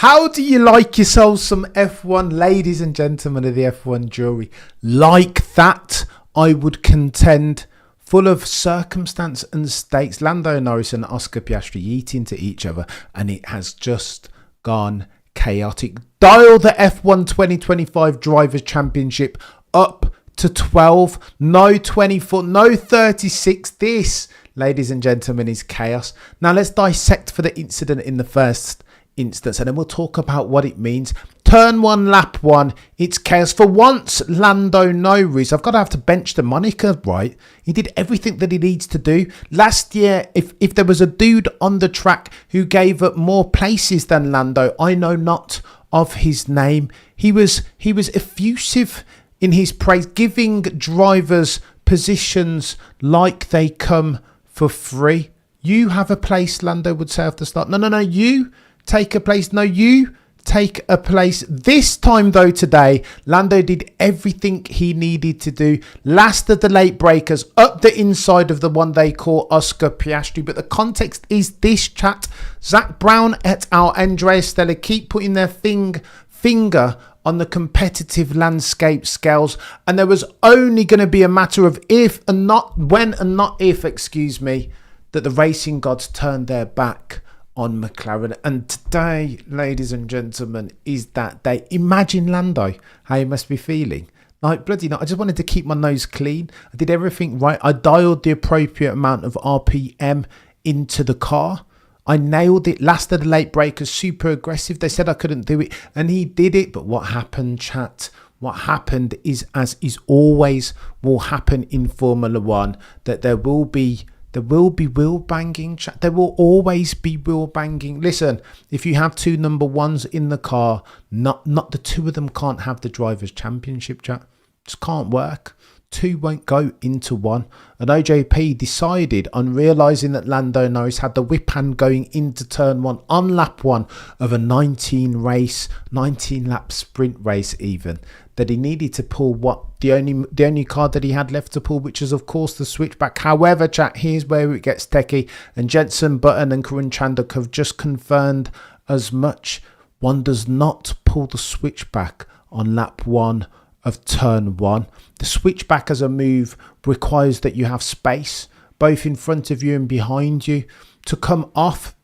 How do you like yourselves some F1, ladies and gentlemen of the F1 jury? Like that, I would contend, full of circumstance and stakes. Lando Norris and Oscar Piastri eat into each other, and it has just gone chaotic. Dial the F1 2025 Drivers' Championship up to 12, no 24, no 36. This, ladies and gentlemen, is chaos. Now let's dissect for the incident in the first instance, and then we'll talk about what it means. Turn 1, lap 1, it's chaos. For once, Lando Norris, I've got to have to bench the moniker, right? He did everything that he needs to do. Last year, if there was a dude on the track who gave up more places than Lando, I know not of his name. He was effusive in his praise, giving drivers positions like they come for free. You have a place, Lando would say after the start. No, you take a place. No, you take a place. This time, though, today, Lando did everything he needed to do. Last of the late breakers, up the inside of the one they call Oscar Piastri. But the context is this, chat. Zach Brown et al. Andrea Stella keep putting their finger on the competitive landscape scales. And there was only going to be a matter of if and not when and not if, that the racing gods turned their back on McLaren. And today, ladies and gentlemen, is that day. Imagine Lando, how he must be feeling. Like, bloody no, I just wanted to keep my nose clean. I did everything right. I dialed the appropriate amount of RPM into the car. I nailed it. Last of the late breakers, super aggressive. They said I couldn't do it, and he did it. But what happened, chat? What happened is, as is always will happen in Formula One, that there will be wheel banging. There will always be wheel banging. Listen, if you have two number ones in the car, not the two of them can't have the Drivers' Championship, chat. Just can't work. Two won't go into one. And OJP decided on realising that Lando Norris had the whip hand going into turn 1 on lap 1 of a 19 lap sprint race even, that he needed to pull the only card that he had left to pull, which is of course the switchback. However, chat, here's where it gets techie, and Jenson Button and Karun Chandok have just confirmed as much. One does not pull the switchback on lap 1 of turn 1. The switchback as a move requires that you have space both in front of you and behind you to come off,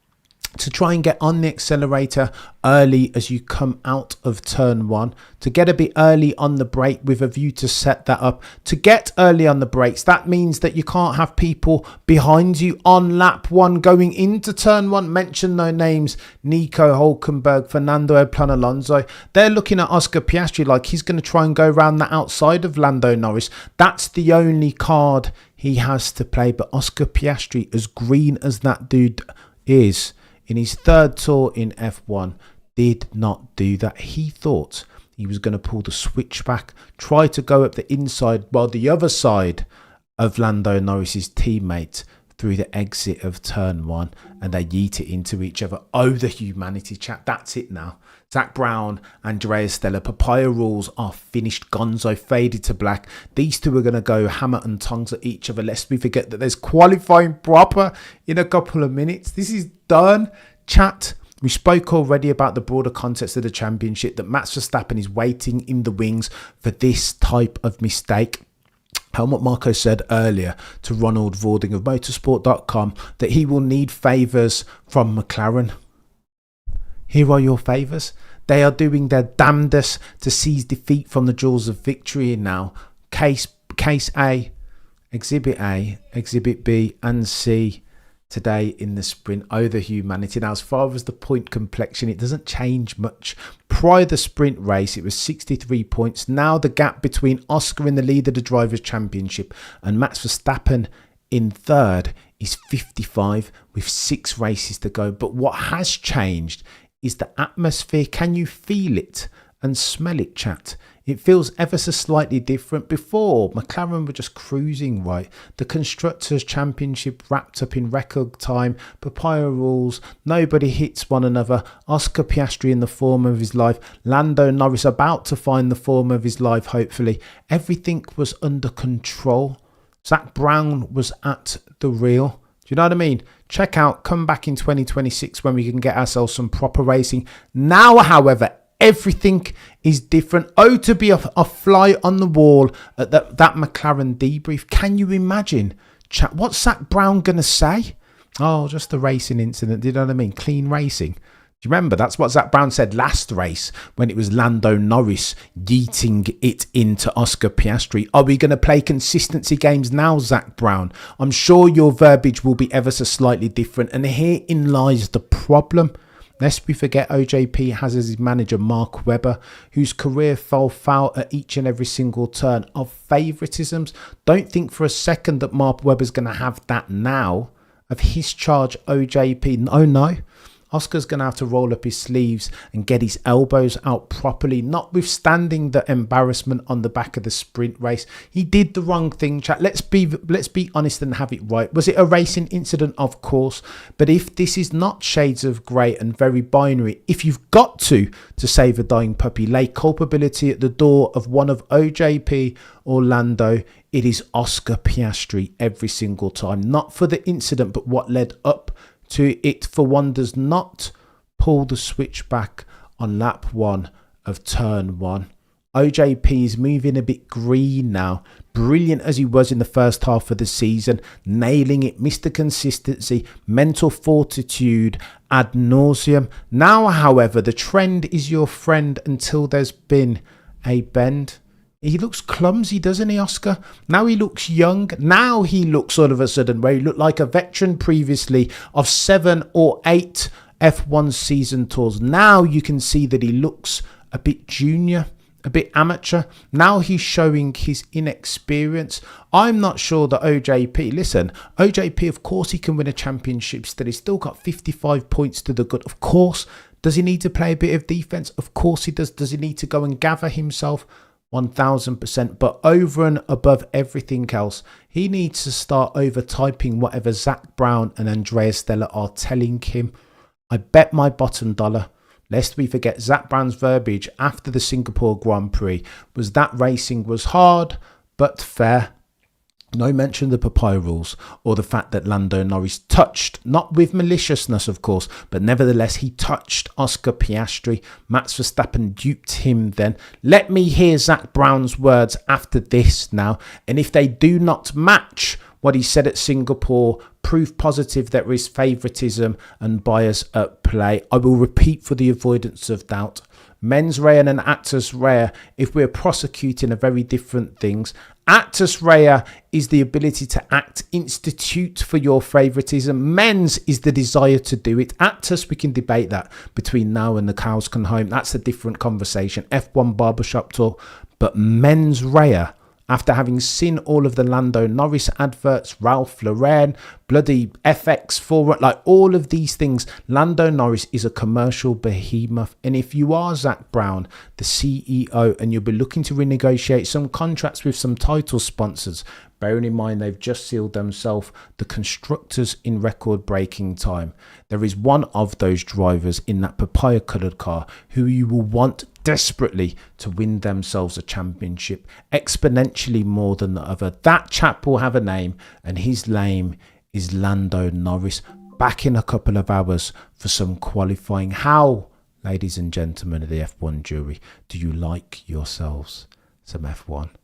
to try and get on the accelerator early as you come out of turn 1, to get a bit early on the brake with a view to set that up. To get early on the brakes, that means that you can't have people behind you on lap 1 going into turn 1. Mention no names: Nico Hulkenberg, Fernando Plan Alonso. They're looking at Oscar Piastri like he's going to try and go around the outside of Lando Norris. That's the only card he has to play. But Oscar Piastri, as green as that dude is, in his third tour in F1, did not do that. He thought he was going to pull the switchback, try to go up the inside while the other side of Lando Norris's teammate through the exit of turn 1, and they yeet it into each other. Oh, the humanity, chat. That's it now. Zach Brown, Andrea Stella, Papaya rules are finished. Gonzo faded to black. These two are going to go hammer and tongs at each other. Lest we forget that there's qualifying proper in a couple of minutes. This is done, chat. We spoke already about the broader context of the championship, that Max Verstappen is waiting in the wings for this type of mistake. Helmut Marko said earlier to Ronald Vording of motorsport.com that he will need favours from McLaren. Here are your favours. They are doing their damnedest to seize defeat from the jaws of victory now. Case A, Exhibit B and C today in the sprint. Oh, the humanity. Now, as far as the point complexion, it doesn't change much. Prior to the sprint race, it was 63 points. Now the gap between Oscar in the lead of the Drivers' Championship and Max Verstappen in third is 55 with 6 races to go. But what has changed is the atmosphere. Can you feel it and smell it, chat? It feels ever so slightly different. Before, McLaren were just cruising, right? The Constructors' Championship wrapped up in record time. Papaya rules. Nobody hits one another. Oscar Piastri in the form of his life. Lando Norris about to find the form of his life, hopefully. Everything was under control. Zach Brown was at the wheel. Do you know what I mean? Check out, come back in 2026 when we can get ourselves some proper racing. Now, however, everything is different. Oh, to be a fly on the wall at that McLaren debrief. Can you imagine? Chat, what's Zak Brown going to say? Oh, just the racing incident. Do you know what I mean? Clean racing. Do you remember? That's what Zak Brown said last race when it was Lando Norris yeeting it into Oscar Piastri. Are we going to play consistency games now, Zak Brown? I'm sure your verbiage will be ever so slightly different. And herein lies the problem. Lest we forget, OJP has as his manager Mark Webber, whose career fell foul at each and every single turn of favouritisms. Don't think for a second that Mark Webber's going to have that now of his charge OJP. No. Oscar's going to have to roll up his sleeves and get his elbows out properly, notwithstanding the embarrassment on the back of the sprint race. He did the wrong thing, chat. Let's be honest and have it right. Was it a racing incident? Of course. But if this is not shades of grey and very binary, if you've got to save a dying puppy, lay culpability at the door of one of OJP or Lando, it is Oscar Piastri every single time. Not for the incident, but what led up to it. For one does not pull the switch back on lap 1 of turn 1. OJP is moving a bit green now. Brilliant as he was in the first half of the season, nailing it, Mr. Consistency, mental fortitude ad nauseum. Now, however, the trend is your friend until there's been a bend. He looks clumsy, doesn't he, Oscar? Now he looks young. Now he looks all of a sudden where he looked like a veteran previously of 7 or 8 F1 season tours. Now you can see that he looks a bit junior, a bit amateur. Now he's showing his inexperience. I'm not sure that OJP, listen, OJP, of course he can win a championship still. He's still got 55 points to the good. Of course. Does he need to play a bit of defence? Of course he does. Does he need to go and gather himself? 1000%, but over and above everything else, he needs to start overtyping whatever Zak Brown and Andrea Stella are telling him. I bet my bottom dollar, lest we forget, Zak Brown's verbiage after the Singapore Grand Prix was that racing was hard but fair. No mention of the papaya rules or the fact that Lando Norris touched, not with maliciousness of course, but nevertheless he touched Oscar Piastri. Max Verstappen duped him then. Let me hear Zak Brown's words after this now, and if they do not match what he said at Singapore, proof positive there is favouritism and bias at play. I will repeat for the avoidance of doubt. Mens rea and actus rea, if we're prosecuting, are very different things. Actus rea is the ability to act, institute for your favouritism. Mens is the desire to do it. Actus, we can debate that between now and the cows come home. That's a different conversation. F1 barbershop talk. But mens rea, after having seen all of the Lando Norris adverts, Ralph Lauren, bloody FX4, like all of these things, Lando Norris is a commercial behemoth. And if you are Zak Brown, the CEO, and you'll be looking to renegotiate some contracts with some title sponsors, bearing in mind they've just sealed themselves the constructors in record-breaking time. There is one of those drivers in that papaya-coloured car who you will want desperately to win themselves a championship, exponentially more than the other. That chap will have a name, and his name is Lando Norris. Back in a couple of hours for some qualifying. How, ladies and gentlemen of the F1 jury, do you like yourselves some F1?